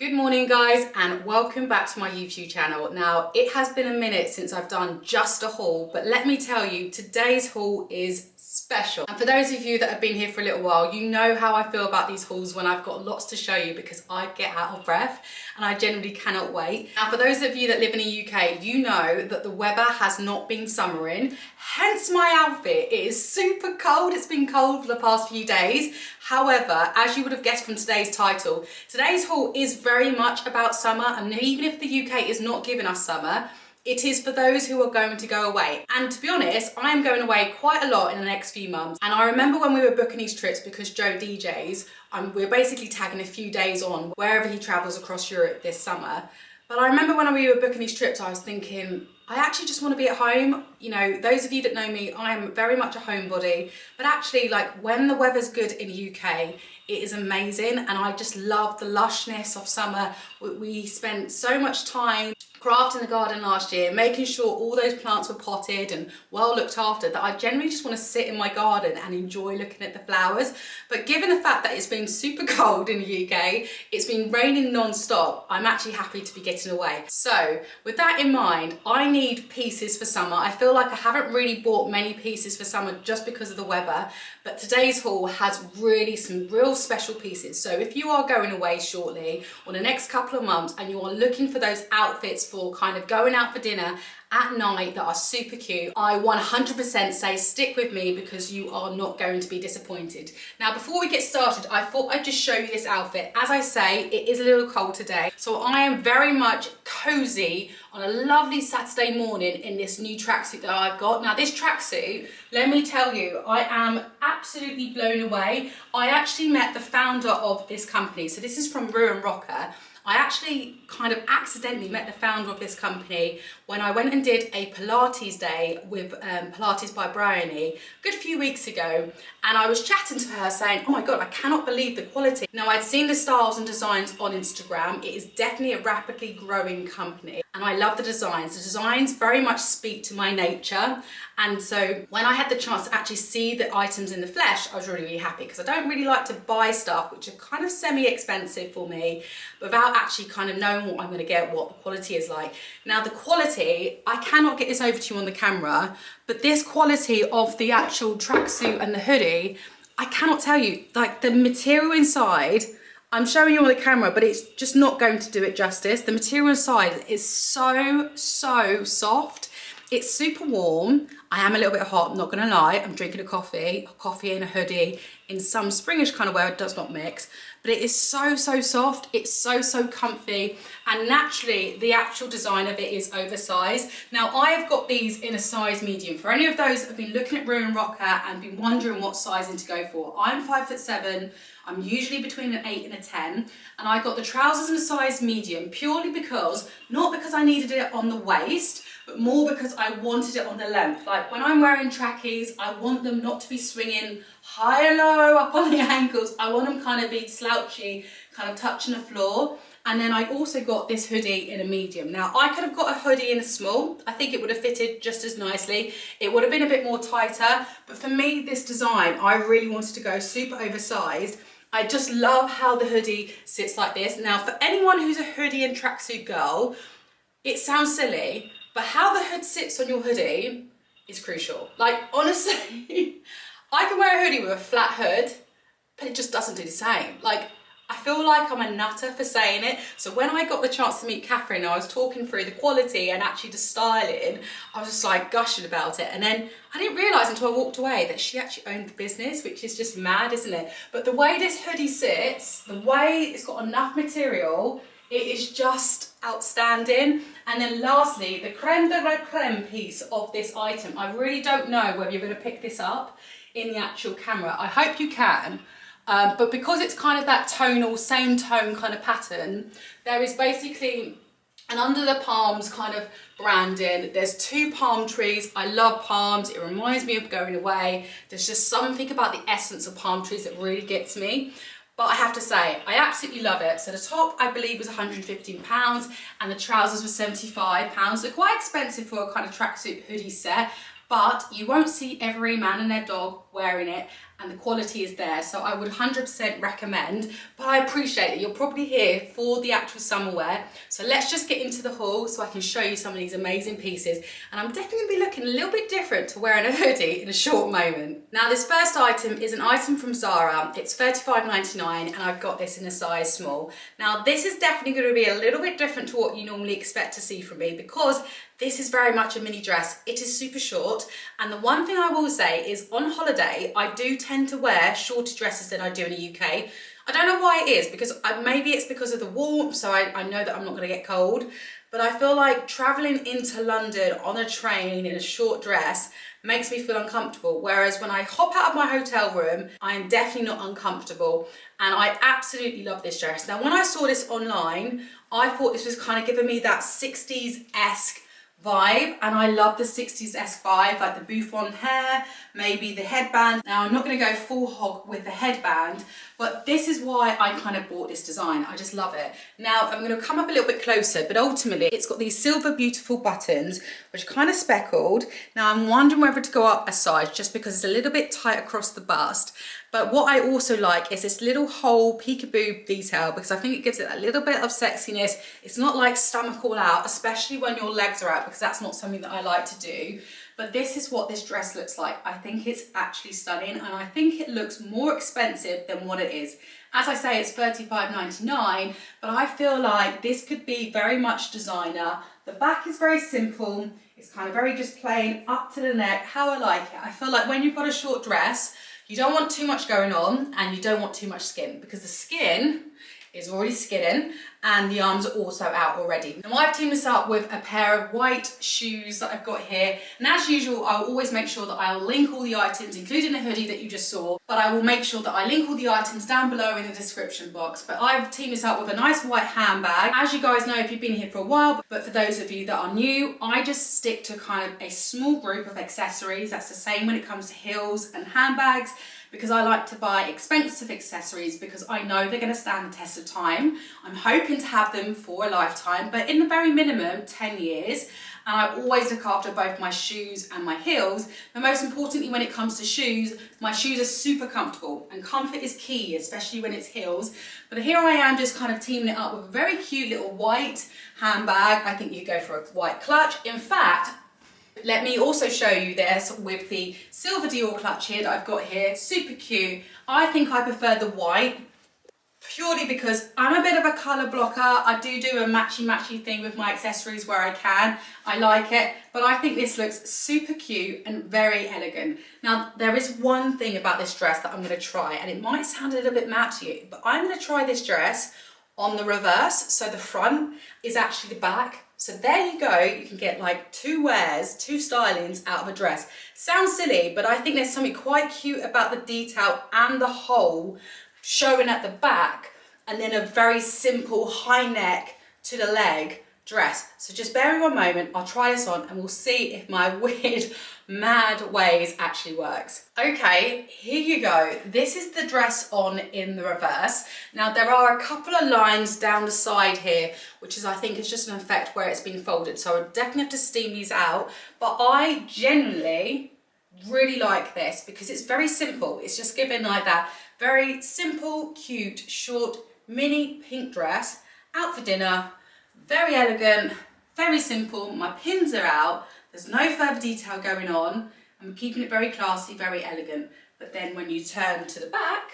Good morning guys, and welcome back to my YouTube channel. Now it has been a minute since I've done just a haul, but let me tell you, today's haul is special. And for those of you that have been here for a little while, you know how I feel about these hauls when I've got lots to show you, because I get out of breath and I generally cannot wait. Now for those of you that live in the UK, you know that the weather has not been summering, hence my outfit. It is super cold. It's been cold for the past few days. However, as you would have guessed from today's title, today's haul is very much about summer, and even if the UK is not giving us summer, it is for those who are going to go away. And to be honest, I am going away quite a lot in the next few months. And I remember when we were booking these trips, because Joe DJs, we're basically tagging a few days on wherever he travels across Europe this summer. But I remember when we were booking these trips, I was thinking, I actually just want to be at home. You know, those of you that know me, I am very much a homebody, but actually, like, when the weather's good in the UK, it is amazing, and I just love the lushness of summer. We spent so much time crafting the garden last year, making sure all those plants were potted and well looked after, that I generally just want to sit in my garden and enjoy looking at the flowers. But given the fact that it's been super cold in the UK, it's been raining non-stop, I'm actually happy to be getting away. So with that in mind, I need pieces for summer. I feel like I haven't really bought many pieces for summer just because of the weather, but today's haul has really some real special pieces. So if you are going away shortly or the next couple of months and you are looking for those outfits for kind of going out for dinner at night that are super cute, I 100% say stick with me, because you are not going to be disappointed. Now before we get started, I thought I'd just show you this outfit. As I say, it is a little cold today, so I am very much cozy on a lovely Saturday morning in this new tracksuit that I've got. Now this tracksuit, let me tell you, I am absolutely blown away. I actually met the founder of this company, so this is from Ruin Rocker. I actually kind of accidentally met the founder of this company when I went and did a Pilates day with Pilates by Bryony a good few weeks ago, and I was chatting to her saying, oh my god, I cannot believe the quality. Now I'd seen the styles and designs on Instagram. It is definitely a rapidly growing company and I love the designs. The designs very much speak to my nature, and so when I had the chance to actually see the items in the flesh, I was really, really happy, because I don't really like to buy stuff which are kind of semi-expensive for me without actually kind of knowing what I'm going to get, what the quality is like. Now the quality, I cannot get this over to you on the camera, but this quality of the actual tracksuit and the hoodie, I cannot tell you, like the material inside, I'm showing you on the camera, but it's just not going to do it justice. The material inside is so soft. It's super warm. I am a little bit hot, I'm not gonna lie. I'm drinking a coffee and a hoodie in some springish kind of way. It does not mix, but it is so soft. It's so comfy, and naturally the actual design of it is oversized. Now I have got these in a size medium. For any of those that have been looking at Ruin Rocker and been wondering what sizing to go for, I'm 5'7". I'm usually between an 8 and a 10, and I got the trousers in a size medium purely because, not because I needed it on the waist, but more because I wanted it on the length. Like when I'm wearing trackies, I want them not to be swinging high and low up on the ankles. I want them kind of be slouchy, kind of touching the floor. And then I also got this hoodie in a medium. Now I could have got a hoodie in a small. I think it would have fitted just as nicely. It would have been a bit more tighter, but for me, this design, I really wanted to go super oversized. I just love how the hoodie sits like this. Now for anyone who's a hoodie and tracksuit girl, it sounds silly, but how the hood sits on your hoodie is crucial. Like honestly, I can wear a hoodie with a flat hood, but it just doesn't do the same. Like, I feel like I'm a nutter for saying it. So when I got the chance to meet Catherine, I was talking through the quality and actually the styling, I was just like gushing about it. And then I didn't realise until I walked away that she actually owned the business, which is just mad, isn't it? But the way this hoodie sits, the way it's got enough material, it is just outstanding. And then lastly, the creme de la creme piece of this item. I really don't know whether you're going to pick this up in the actual camera. I hope you can. But because it's kind of that tonal, same tone kind of pattern, there is basically an under the palms kind of branding. There's 2 palm trees. I love palms. It reminds me of going away. There's just something about the essence of palm trees that really gets me. But I have to say, I absolutely love it. So the top, I believe, was £115 and the trousers were £75. They're quite expensive for a kind of tracksuit hoodie set, but you won't see every man and their dog wearing it. and the quality is there. So I would 100% recommend, but I appreciate that you're probably here for the actual summer wear. So let's just get into the haul so I can show you some of these amazing pieces. And I'm definitely gonna be looking a little bit different to wearing a hoodie in a short moment. Now this first item is an item from Zara. It's $35.99 and I've got this in a size small. Now this is definitely gonna be a little bit different to what you normally expect to see from me because this is very much a mini dress. It is super short, and the one thing I will say is on holiday, I do tend to wear shorter dresses than I do in the UK. I don't know why it is, because maybe it's because of the warmth, so I know that I'm not gonna get cold, but I feel like traveling into London on a train in a short dress makes me feel uncomfortable, whereas when I hop out of my hotel room, I am definitely not uncomfortable, and I absolutely love this dress. Now, when I saw this online, I thought this was kind of giving me that 60s-esque vibe, and I love the 60s-esque vibe, like the bouffant hair, maybe the headband. Now I'm not going to go full hog with the headband, but this is why I kind of bought this design. I just love it. Now I'm going to come up a little bit closer, but ultimately it's got these silver beautiful buttons which are kind of speckled. Now I'm wondering whether to go up a size just because it's a little bit tight across the bust. But what I also like is this little whole peekaboo detail, because I think it gives it a little bit of sexiness. It's not like stomach all out, especially when your legs are out, because that's not something that I like to do. But this is what this dress looks like. I think it's actually stunning, and I think it looks more expensive than what it is. As I say, it's $35.99, but I feel like this could be very much designer. The back is very simple. It's kind of very just plain up to the neck, how I like it. I feel like when you've got a short dress, you don't want too much going on and you don't want too much skin, because the skin is already skidding and the arms are also out already. Now I've teamed this up with a pair of white shoes that I've got here, and as usual I'll always make sure that I'll link all the items, including the hoodie that you just saw, but I will make sure that I link all the items down below in the description box. But I've teamed this up with a nice white handbag. As you guys know if you've been here for a while, but for those of you that are new, I just stick to kind of a small group of accessories. That's the same when it comes to heels and handbags, because I like to buy expensive accessories because I know they're going to stand the test of time. I'm hoping to have them for a lifetime, but in the very minimum 10 years. And I always look after both my shoes and my heels. But most importantly, when it comes to shoes, my shoes are super comfortable, and comfort is key, especially when it's heels. But here I am just kind of teaming it up with a very cute little white handbag. I think you go for a white clutch. In fact, let me also show you this with the silver Dior clutch here that I've got here. Super cute. I think I prefer the white purely because I'm a bit of a colour blocker. I do a matchy thing with my accessories where I can. I like it, but I think this looks super cute and very elegant. Now, there is one thing about this dress that I'm going to try, and it might sound a little bit mad to you, but I'm going to try this dress on the reverse. So the front is actually the back. So there you go, you can get like two wears, two stylings out of a dress. Sounds silly, but I think there's something quite cute about the detail and the hole showing at the back, and then a very simple high neck to the leg dress. So just bear in one moment, I'll try this on and we'll see if my weird, mad ways actually works. Okay, here you go. This is the dress on in the reverse. Now there are a couple of lines down the side here, which is, I think, it's just an effect where it's been folded. So I definitely have to steam these out. But I generally really like this because it's very simple. It's just given like that very simple, cute, short, mini pink dress out for dinner. Very elegant, very simple. My pins are out. There's no further detail going on. I'm keeping it very classy, very elegant. But then when you turn to the back,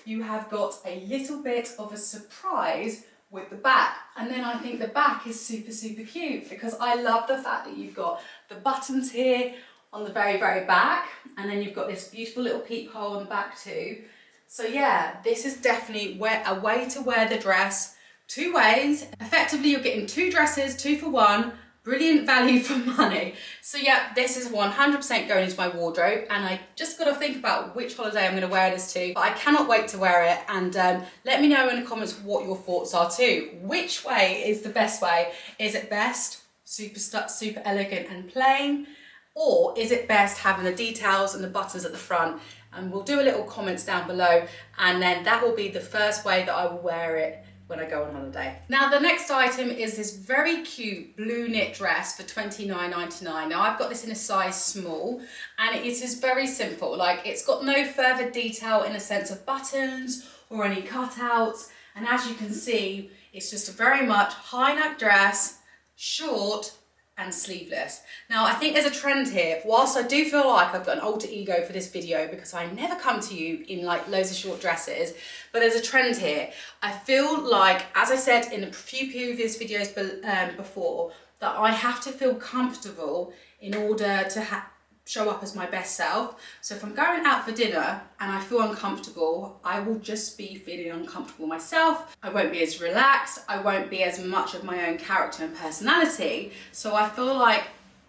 you have got a little bit of a surprise with the back. And then I think the back is super, super cute because I love the fact that you've got the buttons here on the very, very back. And then you've got this beautiful little peephole on the back too. So yeah, this is definitely a way to wear the dress two ways. Effectively, you're getting two dresses, 2 for 1, brilliant value for money. So yeah, this is 100% going into my wardrobe, and I just got to think about which holiday I'm going to wear this to, but I cannot wait to wear it. And let me know in the comments what your thoughts are too. Which way is the best way? Is it best super elegant and plain, or is it best having the details and the buttons at the front? And we'll do a little comments down below, and then that will be the first way that I will wear it when I go on holiday. Now the next item is this very cute blue knit dress for $29.99. Now I've got this in a size small, and it is very simple. Like, it's got no further detail in a sense of buttons or any cutouts, and as you can see, it's just a very much high neck dress, short and sleeveless. Now I think there's a trend here. Whilst I do feel like I've got an alter ego for this video because I never come to you in like loads of short dresses, but there's a trend here. I feel like, as I said in a few previous videos before, that I have to feel comfortable in order to show up as my best self. So if I'm going out for dinner and I feel uncomfortable, I will just be feeling uncomfortable myself. I won't be as relaxed. I won't be as much of my own character and personality. So I feel like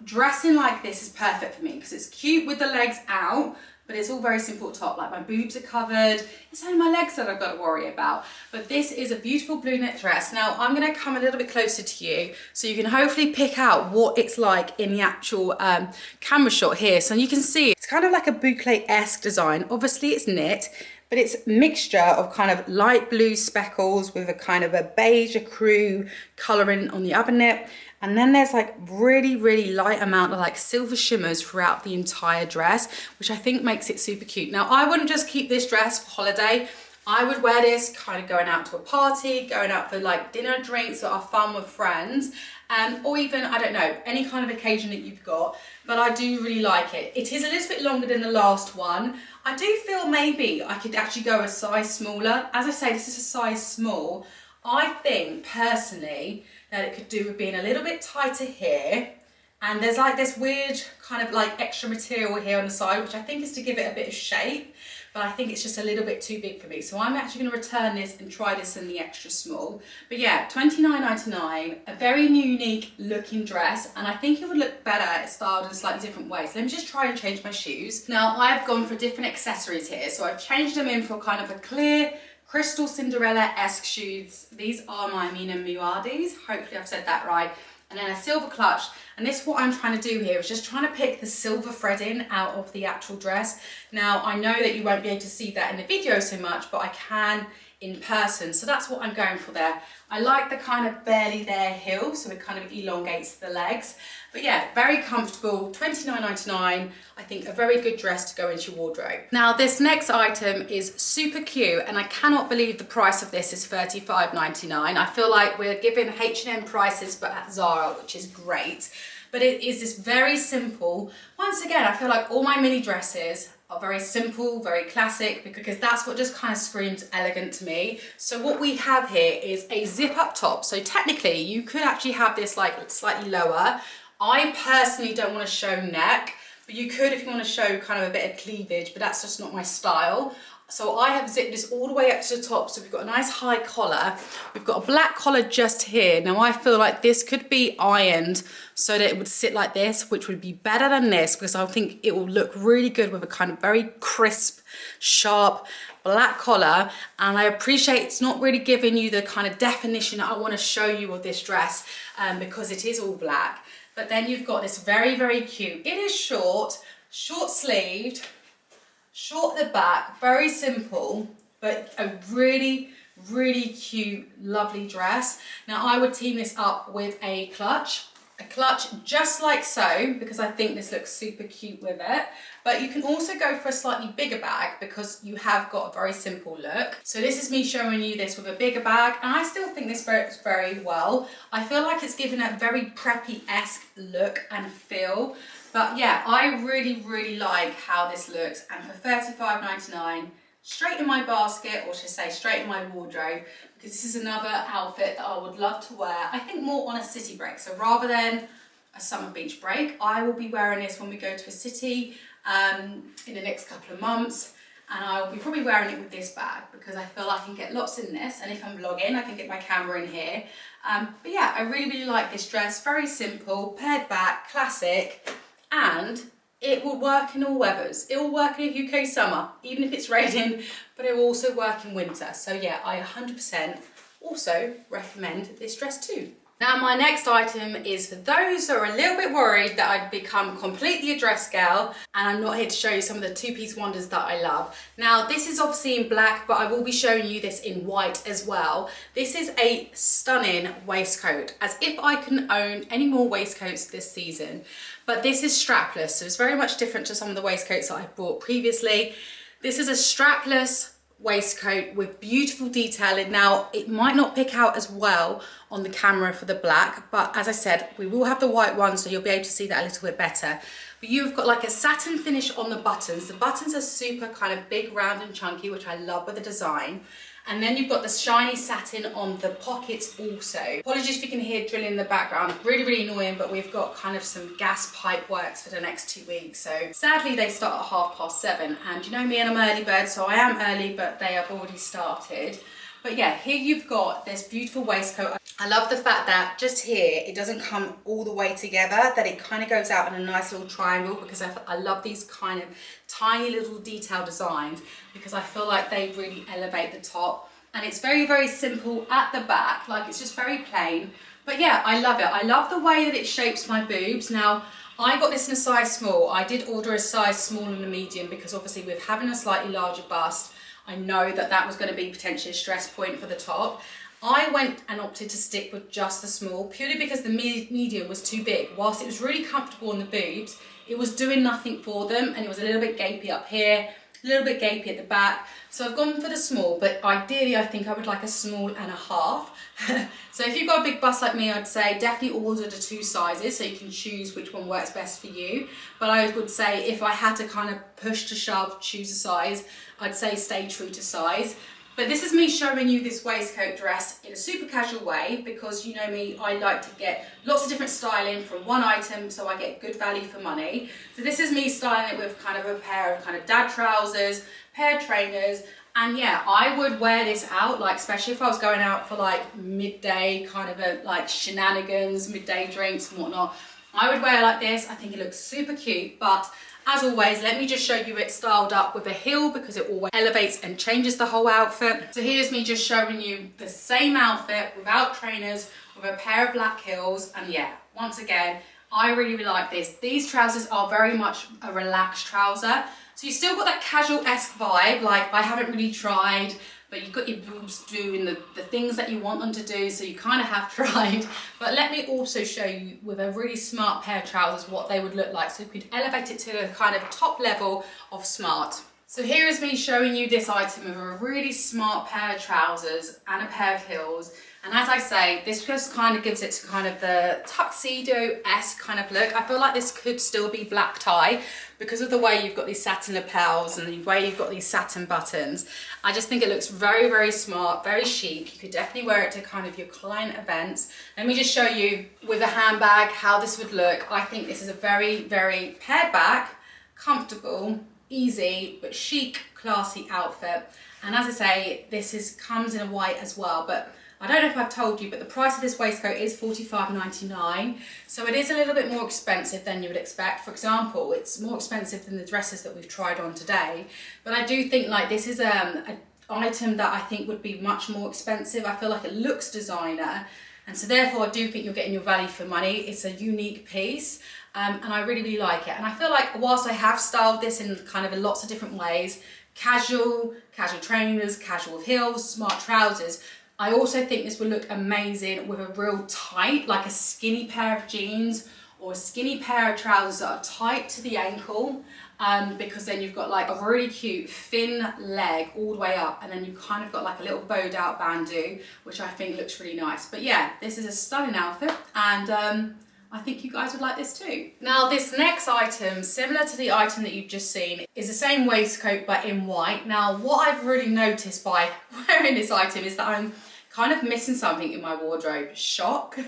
dressing like this is perfect for me because it's cute with the legs out, but it's all very simple top. Like, my boobs are covered. It's only my legs that I've got to worry about. But this is a beautiful blue knit dress. Now I'm going to come a little bit closer to you so you can hopefully pick out what it's like in the actual camera shot here. So you can see it's kind of like a boucle-esque design. Obviously it's knit, but it's a mixture of kind of light blue speckles with a kind of a beige ecru colouring on the other knit. And then there's like really light amount of like silver shimmers throughout the entire dress, which I think makes it super cute. Now I wouldn't just keep this dress for holiday. I would wear this kind of going out to a party, going out for like dinner, drinks that are fun with friends, or even, I don't know, any kind of occasion that you've got. But I do really like it. It is a little bit longer than the last one. I do feel maybe I could actually go a size smaller. As I say, this is a size small. I think personally that it could do with being a little bit tighter here, and there's like this weird kind of like extra material here on the side, which I think is to give it a bit of shape, but I think it's just a little bit too big for me. So I'm actually going to return this and try this in the extra small. But yeah, $29.99, a very unique looking dress, and I think it would look better styled in a slightly different way. So let me just try and change my shoes. Now I've gone for different accessories here, so I've changed them in for kind of a clear Crystal Cinderella-esque shoes. These are my Mina Muadis. Hopefully I've said that right. And then a silver clutch. And this, what I'm trying to do here is just trying to pick the silver threading out of the actual dress. Now I know that you won't be able to see that in the video so much, but I can in person. So that's what I'm going for there. I like the kind of barely there heel, so it kind of elongates the legs. But yeah, very comfortable, $29.99. I think a very good dress to go into your wardrobe. Now this next item is super cute, and I cannot believe the price of this is $35.99. I feel like we're giving H&M prices but at Zara, which is great. But it is this very simple, once again, I feel like all my mini dresses are very simple, very classic, because that's what just kind of screams elegant to me. So what we have here is a zip up top. So technically you could actually have this like slightly lower. I personally don't want to show neck, but you could if you want to show kind of a bit of cleavage, but that's just not my style. So I have zipped this all the way up to the top. So we've got a nice high collar. We've got a black collar just here. Now I feel like this could be ironed so that it would sit like this, which would be better than this, because I think it will look really good with a kind of very crisp, sharp black collar. And I appreciate it's not really giving you the kind of definition that I want to show you of this dress, because it is all black. But then you've got this very cute. It is short sleeved, short at the back, very simple, but a really cute, lovely dress. Now I would team this up with a clutch just like so, because I think this looks super cute with it. But you can also go for a slightly bigger bag because you have got a very simple look. So this is me showing you this with a bigger bag, and I still think this works very well. I feel like it's given a very preppy-esque look and feel. But yeah, I really like how this looks, and for $35.99, straight in my basket, or should I say straight in my wardrobe, because this is another outfit that I would love to wear, I think more on a city break. So rather than a summer beach break, I will be wearing this when we go to a city in the next couple of months, and I will be probably wearing it with this bag because I feel I can get lots in this, and if I'm vlogging I can get my camera in here. But yeah, I really like this dress. Very simple, pared back, classic, and it will work in all weathers. It will work in a UK summer, even if it's raining, but it will also work in winter. So yeah, I 100% also recommend this dress too. Now my next item is for those who are a little bit worried that I'd become completely a dress girl, and I'm not here to show you some of the two-piece wonders that I love. Now this is obviously in black, but I will be showing you this in white as well. This is a stunning waistcoat, as if I can own any more waistcoats this season. But this is strapless, so it's very much different to some of the waistcoats that I've bought previously. This is a strapless waistcoat with beautiful detailing. Now it might not pick out as well on the camera for the black, but as I said, we will have the white one, so you'll be able to see that a little bit better. But you've got like a satin finish on the buttons. The buttons are super kind of big, round and chunky, which I love with the design. And then you've got the shiny satin on the pockets also. Apologies if you can hear drilling in the background, really, really annoying, but we've got kind of some gas pipe works for the next 2 weeks. So sadly they start at 7:30, and you know me, and I'm an early bird, so I am early, but they have already started. But yeah, here you've got this beautiful waistcoat. I love the fact that just here, it doesn't come all the way together, that it kind of goes out in a nice little triangle, because I love these kind of tiny little detail designs, because I feel like they really elevate the top. And it's very, very simple at the back, like it's just very plain. But yeah, I love it. I love the way that it shapes my boobs. Now, I got this in a size small. I did order a size small and a medium, because obviously with having a slightly larger bust, I know that that was going to be potentially a stress point for the top. I went and opted to stick with just the small, purely because the medium was too big. Whilst it was really comfortable on the boobs, it was doing nothing for them, and it was a little bit gapey up here, a little bit gapey at the back. So I've gone for the small, but ideally I think I would like a small and a half. So if you've got a big bust like me, I'd say definitely order the 2 sizes, so you can choose which one works best for you. But I would say if I had to kind of push to shove, choose a size, I'd say stay true to size. But this is me showing you this waistcoat dress in a super casual way, because you know me, I like to get lots of different styling from one item, so I get good value for money. So this is me styling it with kind of a pair of kind of dad trousers, pair of trainers, and yeah, I would wear this out, like especially if I was going out for like midday kind of a like shenanigans, midday drinks and whatnot. I would wear it like this. I think it looks super cute, but as always, let me just show you it styled up with a heel, because it always elevates and changes the whole outfit. So here's me just showing you the same outfit without trainers, with a pair of black heels. And yeah, once again, I really, really like this. These trousers are very much a relaxed trouser. So you still got that casual-esque vibe, like I haven't really tried, but you've got your boobs doing the things that you want them to do, so you kind of have tried. But let me also show you with a really smart pair of trousers what they would look like, so you could elevate it to a kind of top level of smart. So here is me showing you this item with a really smart pair of trousers and a pair of heels. And as I say, this just kind of gives it to kind of the tuxedo-esque kind of look. I feel like this could still be black tie, because of the way you've got these satin lapels and the way you've got these satin buttons. I just think it looks very, very smart, very chic. You could definitely wear it to kind of your client events. Let me just show you with a handbag how this would look. I think this is a very, very pared back, comfortable, easy, but chic, classy outfit. And as I say, this comes in a white as well, but I don't know if I've told you, but the price of this waistcoat is $45.99. So it is a little bit more expensive than you would expect. For example, it's more expensive than the dresses that we've tried on today. But I do think like this is an item that I think would be much more expensive. I feel like it looks designer. And so therefore I do think you're getting your value for money. It's a unique piece. And I really, really like it. And I feel like whilst I have styled this in kind of lots of different ways, casual trainers, casual heels, smart trousers, I also think this would look amazing with a real tight, like a skinny pair of jeans or a skinny pair of trousers that are tight to the ankle, because then you've got like a really cute thin leg all the way up, and then you've kind of got like a little bowed out bandeau, which I think looks really nice. But yeah, this is a stunning outfit, and I think you guys would like this too. Now this next item, similar to the item that you've just seen, is the same waistcoat but in white. Now what I've really noticed by wearing this item is that I'm kind of missing something in my wardrobe. Shock.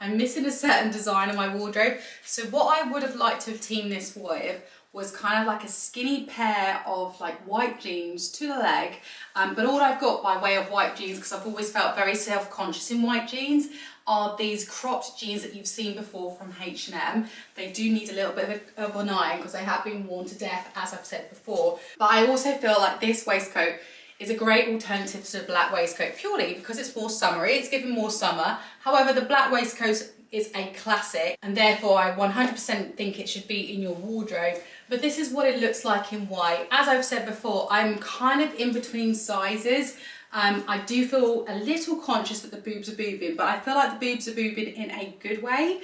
I'm missing a certain design in my wardrobe. So what I would have liked to have teamed this with was kind of like a skinny pair of like white jeans to the leg. But all I've got by way of white jeans, because I've always felt very self-conscious in white jeans, are these cropped jeans that you've seen before from H&M. They do need a little bit of an iron because they have been worn to death, as I've said before. But I also feel like this waistcoat is a great alternative to the black waistcoat purely because it's more summery, it's given more summer. However, the black waistcoat is a classic and therefore I 100% think it should be in your wardrobe. But this is what it looks like in white. As I've said before, I'm kind of in between sizes. I do feel a little conscious that the boobs are boobing, but I feel like the boobs are boobing in a good way.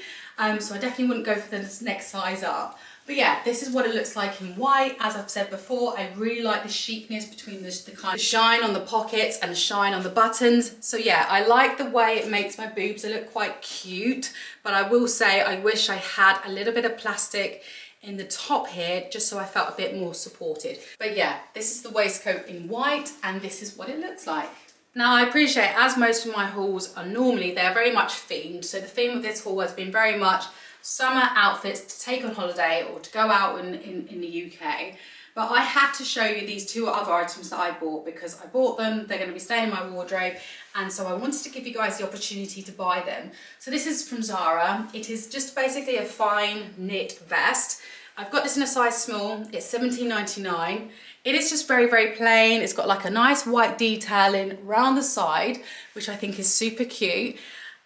So I definitely wouldn't go for the next size up. But yeah, this is what it looks like in white. As I've said before, I really like the chicness between the kind of shine on the pockets and the shine on the buttons. So yeah, I like the way it makes my boobs look quite cute, but I will say I wish I had a little bit of plastic in the top here just so I felt a bit more supported. But yeah, this is the waistcoat in white and this is what it looks like. Now I appreciate, as most of my hauls are normally, they're very much themed. So the theme of this haul has been very much summer outfits to take on holiday or to go out in the UK. But I had to show you these two other items that I bought because I bought them, they're going to be staying in my wardrobe, and so I wanted to give you guys the opportunity to buy them. So this is from Zara. It is just basically a fine knit vest. I've got this in a size small, it's $17.99. It is just very, very plain. It's got like a nice white detailing around the side, which I think is super cute.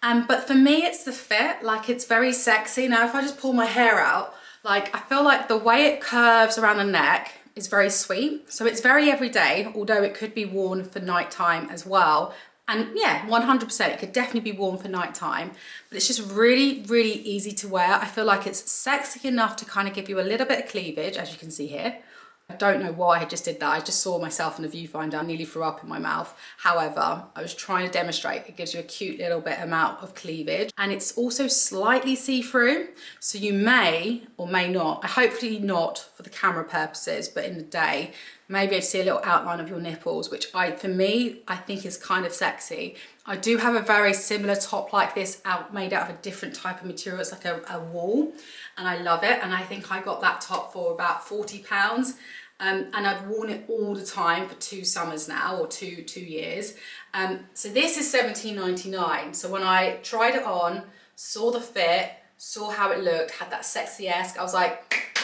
But for me, it's the fit, like it's very sexy. Now, if I just pull my hair out, like I feel like the way it curves around the neck is very sweet. So it's very everyday, although it could be worn for nighttime as well. And yeah, 100%, it could definitely be worn for nighttime, but it's just really, really easy to wear. I feel like it's sexy enough to kind of give you a little bit of cleavage, as you can see here. I don't know why I just did that. I just saw myself in the viewfinder. I nearly threw up in my mouth. However, I was trying to demonstrate it gives you a cute little bit amount of cleavage, and it's also slightly see-through. So you may or may not, hopefully not for the camera purposes, but in the day, maybe I see a little outline of your nipples, which for me, I think is kind of sexy. I do have a very similar top like this made out of a different type of material. It's like a wool, and I love it. And I think I got that top for about £40. And I've worn it all the time for 2 summers now, or two years. So this is $17.99. So when I tried it on, saw the fit, saw how it looked, had that sexy-esque, I was like,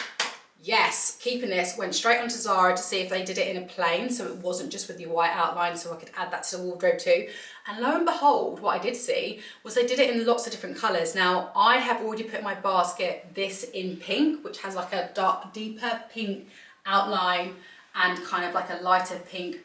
yes, keeping this. Went straight onto Zara to see if they did it in a plain, so it wasn't just with the white outline, so I could add that to the wardrobe too. And lo and behold, what I did see was they did it in lots of different colours. Now, I have already put in my basket this in pink, which has like a deeper pink outline and kind of like a lighter pink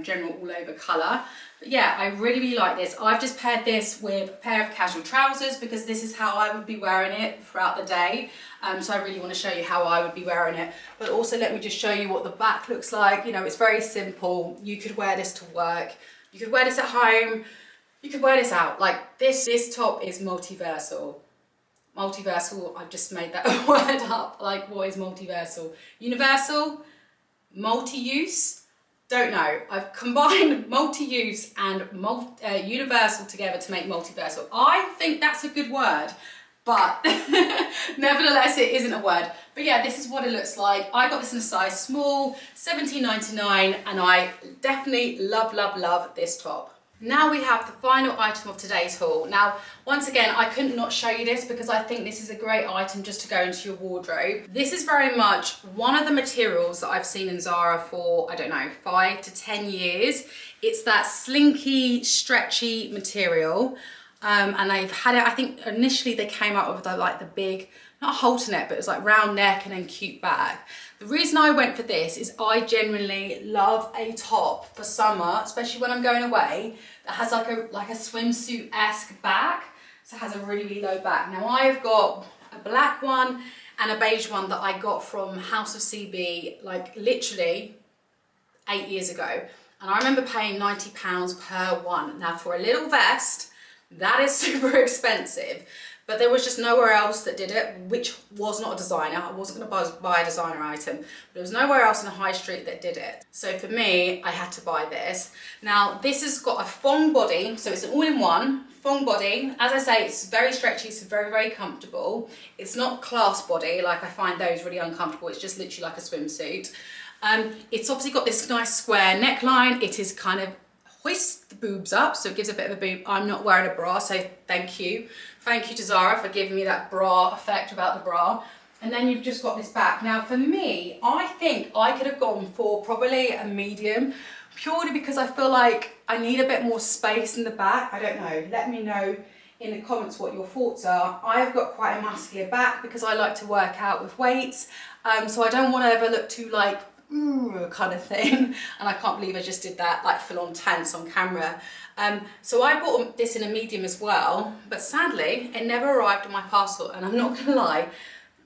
general all over colour. But yeah, I really, really like this. I've just paired this with a pair of casual trousers because this is how I would be wearing it throughout the day. So I really want to show you how I would be wearing it. But also let me just show you what the back looks like. You know, it's very simple. You could wear this to work. You could wear this at home. You could wear this out. Like this top is multiversal. Multiversal, I've just made that word up. Like, what is multiversal? Universal? Multi-use? Don't know. I've combined multi-use and universal together to make multiversal. I think that's a good word, but nevertheless, it isn't a word. But yeah, this is what it looks like. I got this in a size small, $17.99, and I definitely love, love, love this top. Now we have the final item of today's haul. Now, once again, I couldn't not show you this because I think this is a great item just to go into your wardrobe. This is very much one of the materials that I've seen in Zara for, I don't know, 5 to 10 years. It's that slinky, stretchy material. And they've had it, I think initially they came out with the big, not a halter neck, but it was like round neck and then cute back. The reason I went for this is I genuinely love a top for summer, especially when I'm going away, that has like a swimsuit-esque back. So it has a really, really low back. Now I've got a black one and a beige one that I got from House of CB, like literally 8 years ago. And I remember paying £90 per one. Now for a little vest, that is super expensive. But there was just nowhere else that did it, which was not a designer. I wasn't going to buy a designer item, but there was nowhere else in the high street that did it. So for me, I had to buy this. Now, this has got a thong body, so it's an all-in-one thong body. As I say, it's very stretchy, it's very, very comfortable. It's not clasp body, like I find those really uncomfortable. It's just literally like a swimsuit. It's obviously got this nice square neckline. It is kind of hoist the boobs up, so it gives a bit of a boob. I'm not wearing a bra, so thank you. Thank you to Zara for giving me that bra effect without the bra. And then you've just got this back. Now for me, I think I could have gone for probably a medium, purely because I feel like I need a bit more space in the back. I don't know, let me know in the comments what your thoughts are. I've got quite a muscular back because I like to work out with weights, so I don't want to ever look too like kind of thing, and I can't believe I just did that like full on tense on camera. So I bought this in a medium as well, but sadly it never arrived on my parcel, and I'm not gonna lie,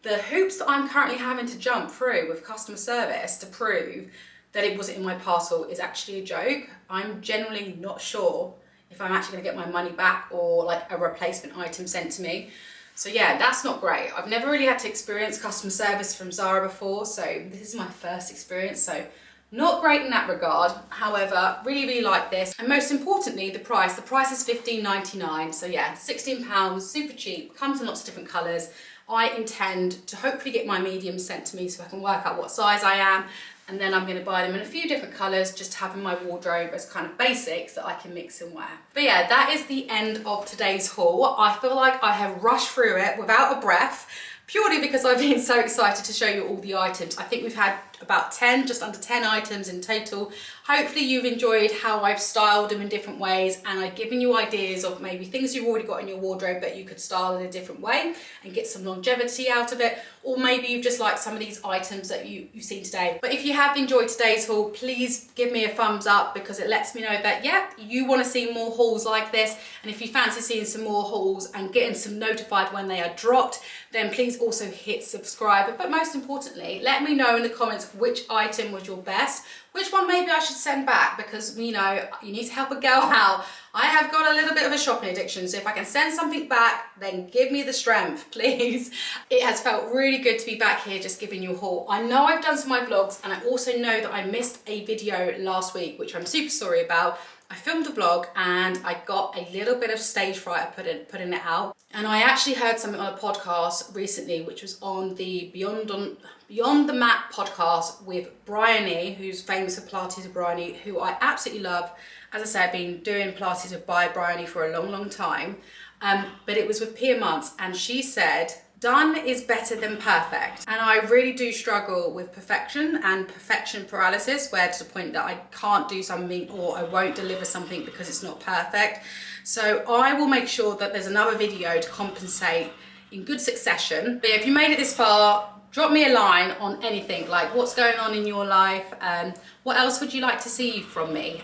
the hoops that I'm currently having to jump through with customer service to prove that it wasn't in my parcel is actually a joke. I'm generally not sure if I'm actually gonna get my money back or like a replacement item sent to me. So yeah, that's not great. I've never really had to experience customer service from Zara before, so this is my first experience, so not great in that regard. However, really like this, and most importantly, the price. The price is $15.99, so yeah, £16, super cheap, comes in lots of different colours. I intend to hopefully get my medium sent to me so I can work out what size I am, and then I'm going to buy them in a few different colours just to have in my wardrobe as kind of basics that I can mix and wear. But yeah, that is the end of today's haul. I feel like I have rushed through it without a breath, purely because I've been so excited to show you all the items. I think we've had about 10, just under 10 items in total. Hopefully you've enjoyed how I've styled them in different ways, and I've given you ideas of maybe things you've already got in your wardrobe but you could style in a different way and get some longevity out of it, or maybe you've just liked some of these items that you've seen today. But if you have enjoyed today's haul, please give me a thumbs up, because it lets me know that yeah, you want to see more hauls like this, and if you fancy seeing some more hauls and getting some notified when they are dropped, then please also hit subscribe. But most importantly, let me know in the comments which item was your best, which one maybe I should send back, because you know, you need to help a girl out. I have got a little bit of a shopping addiction, so if I can send something back, then give me the strength, please. It has felt really good to be back here just giving you a haul. I know I've done some of my vlogs, and I also know that I missed a video last week, which I'm super sorry about. I filmed a vlog and I got a little bit of stage fright putting it out. And I actually heard something on a podcast recently, which was on the Beyond the Mat podcast with Bryony, who's famous for Pilates with Bryony, who I absolutely love. As I said, I've been doing Pilates with Bryony for a long time. But it was with Pia Muntz, and she said, done is better than perfect. And I really do struggle with perfection and perfection paralysis, where to the point that I can't do something or I won't deliver something because it's not perfect. So I will make sure that there's another video to compensate in good succession. But yeah, if you made it this far, drop me a line on anything, like what's going on in your life, what else would you like to see from me?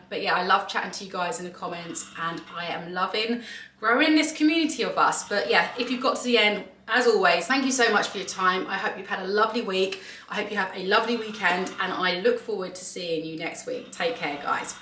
But yeah, I love chatting to you guys in the comments, and I am loving growing this community of us. But yeah, if you've got to the end, as always, thank you so much for your time. I hope you've had a lovely week. I hope you have a lovely weekend, and I look forward to seeing you next week. Take care, guys.